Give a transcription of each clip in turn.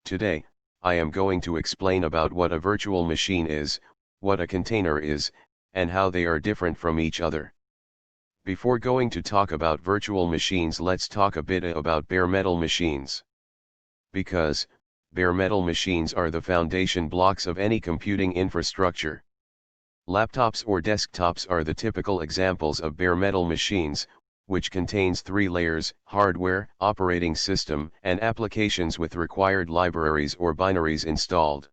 Today, I am going to explain about what a virtual machine is, what a container is, and how they are different from each other. Before going to talk about virtual machines, let's talk a bit about bare metal machines. Because, bare metal machines are the foundation blocks of any computing infrastructure. Laptops or desktops are the typical examples of bare metal machines, which contains three layers: hardware, operating system, and applications with required libraries or binaries installed.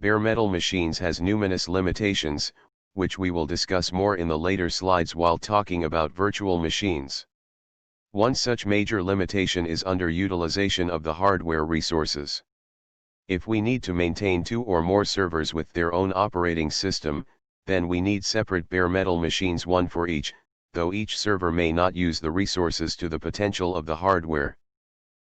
Bare metal machines has numerous limitations, which we will discuss more in the later slides while talking about virtual machines. One such major limitation is underutilization of the hardware resources. If we need to maintain two or more servers with their own operating system, then we need separate bare metal machines, one for each, though each server may not use the resources to the potential of the hardware.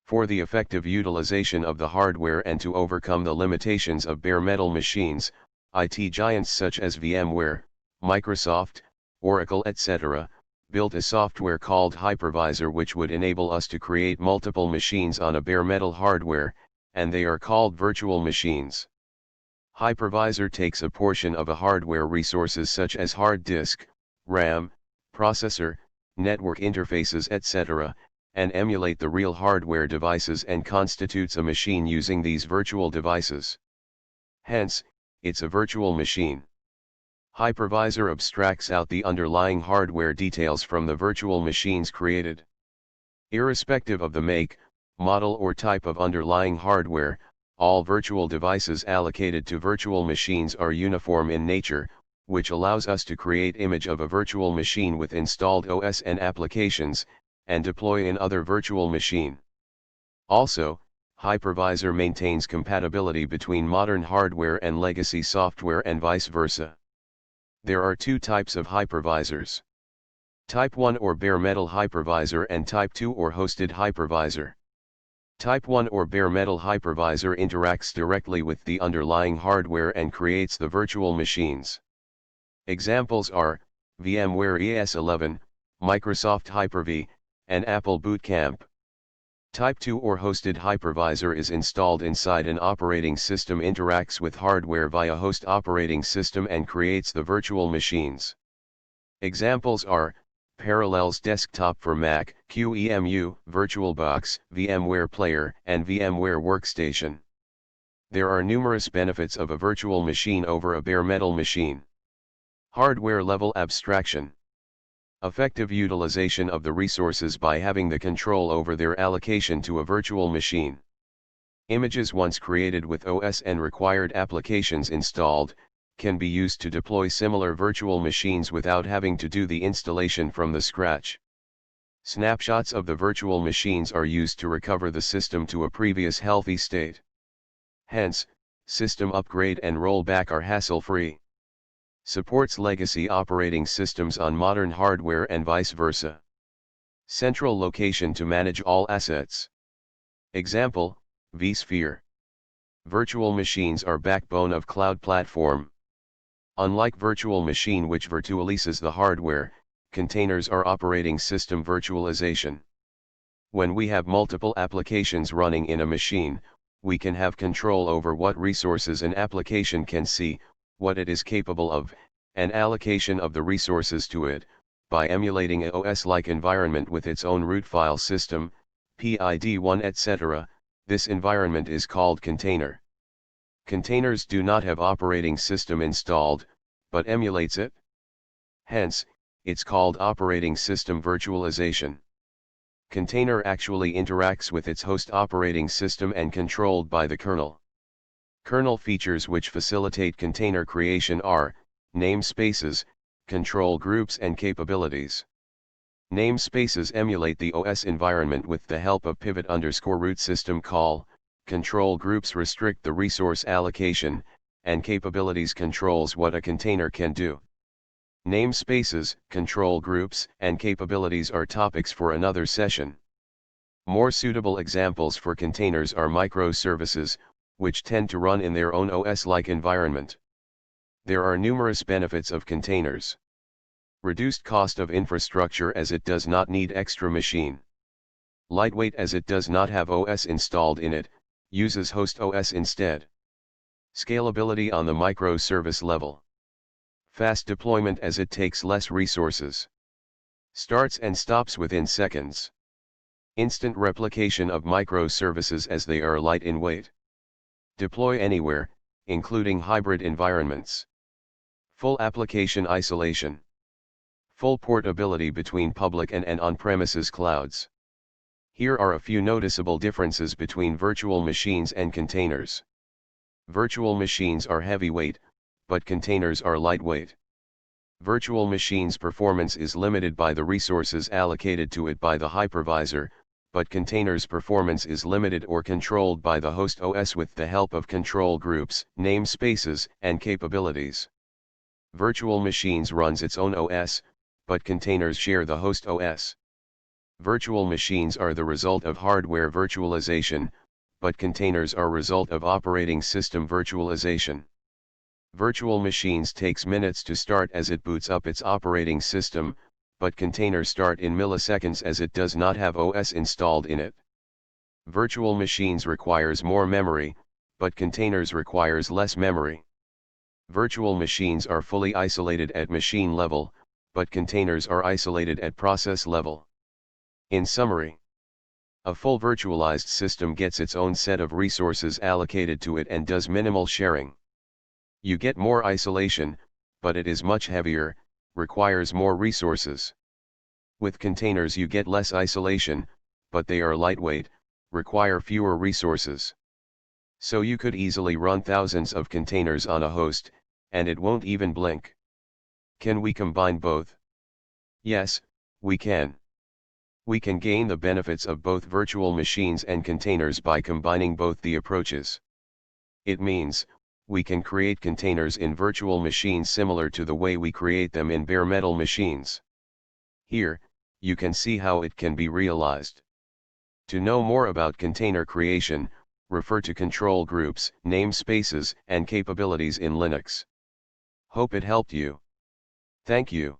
For the effective utilization of the hardware and to overcome the limitations of bare metal machines, IT giants such as VMware, Microsoft, Oracle, etc., built a software called Hypervisor, which would enable us to create multiple machines on a bare metal hardware, and they are called virtual machines. Hypervisor takes a portion of a hardware resources such as hard disk, RAM, processor, network interfaces, etc., and emulate the real hardware devices and constitutes a machine using these virtual devices. Hence, it's a virtual machine. Hypervisor abstracts out the underlying hardware details from the virtual machines created. Irrespective of the make, model or type of underlying hardware, all virtual devices allocated to virtual machines are uniform in nature, which allows us to create image of a virtual machine with installed OS and applications, and deploy in other virtual machine. Also, Hypervisor maintains compatibility between modern hardware and legacy software and vice versa. There are two types of hypervisors: Type 1 or bare metal hypervisor and Type 2 or hosted hypervisor. Type 1 or bare metal hypervisor interacts directly with the underlying hardware and creates the virtual machines. Examples are VMware ES11, Microsoft Hyper-V, and Apple Boot Camp. Type 2 or hosted hypervisor is installed inside an operating system, interacts with hardware via host operating system, and creates the virtual machines. Examples are Parallels Desktop for Mac, QEMU, VirtualBox, VMware Player, and VMware Workstation. There are numerous benefits of a virtual machine over a bare metal machine. Hardware level abstraction. Effective utilization of the resources by having the control over their allocation to a virtual machine. Images once created with OS and required applications installed, can be used to deploy similar virtual machines without having to do the installation from the scratch. Snapshots of the virtual machines are used to recover the system to a previous healthy state. Hence, system upgrade and rollback are hassle-free. Supports legacy operating systems on modern hardware and vice versa. Central location to manage all assets. Example, vSphere. Virtual machines are backbone of cloud platform. Unlike virtual machine which virtualizes the hardware, containers are operating system virtualization. When we have multiple applications running in a machine, we can have control over what resources an application can see, what it is capable of, and allocation of the resources to it, by emulating a OS-like environment with its own root file system, PID1, etc. This environment is called container. Containers do not have operating system installed, but emulates it. Hence, it's called operating system virtualization. Container actually interacts with its host operating system and controlled by the kernel. Kernel features which facilitate container creation are namespaces, control groups, and capabilities. Namespaces emulate the OS environment with the help of pivot_root system call. Control groups restrict the resource allocation, and capabilities controls what a container can do. Namespaces, control groups, and capabilities are topics for another session. More suitable examples for containers are microservices, which tend to run in their own OS-like environment. There are numerous benefits of containers. Reduced cost of infrastructure as it does not need extra machine. Lightweight as it does not have OS installed in it, Uses host OS instead. Scalability on the microservice level. Fast deployment as it takes less resources. Starts and stops within seconds. Instant replication of microservices as they are light in weight. Deploy anywhere, including hybrid environments. Full application isolation. Full portability between public and on-premises clouds. Here are a few noticeable differences between virtual machines and containers. Virtual machines are heavyweight, but containers are lightweight. Virtual machines' performance is limited by the resources allocated to it by the hypervisor, but containers' performance is limited or controlled by the host OS with the help of control groups, namespaces, and capabilities. Virtual machines runs its own OS, but containers share the host OS. Virtual machines are the result of hardware virtualization, but containers are result of operating system virtualization. Virtual machines takes minutes to start as it boots up its operating system, but containers start in milliseconds as it does not have OS installed in it. Virtual machines requires more memory, but containers requires less memory. Virtual machines are fully isolated at machine level, but containers are isolated at process level. In summary, a full virtualized system gets its own set of resources allocated to it and does minimal sharing. You get more isolation, but it is much heavier, requires more resources. With containers you get less isolation, but they are lightweight, require fewer resources. So you could easily run thousands of containers on a host, and it won't even blink. Can we combine both? Yes, we can. We can gain the benefits of both virtual machines and containers by combining both the approaches. It means, we can create containers in virtual machines similar to the way we create them in bare metal machines. Here, you can see how it can be realized. To know more about container creation, refer to control groups, namespaces, and capabilities in Linux. Hope it helped you. Thank you.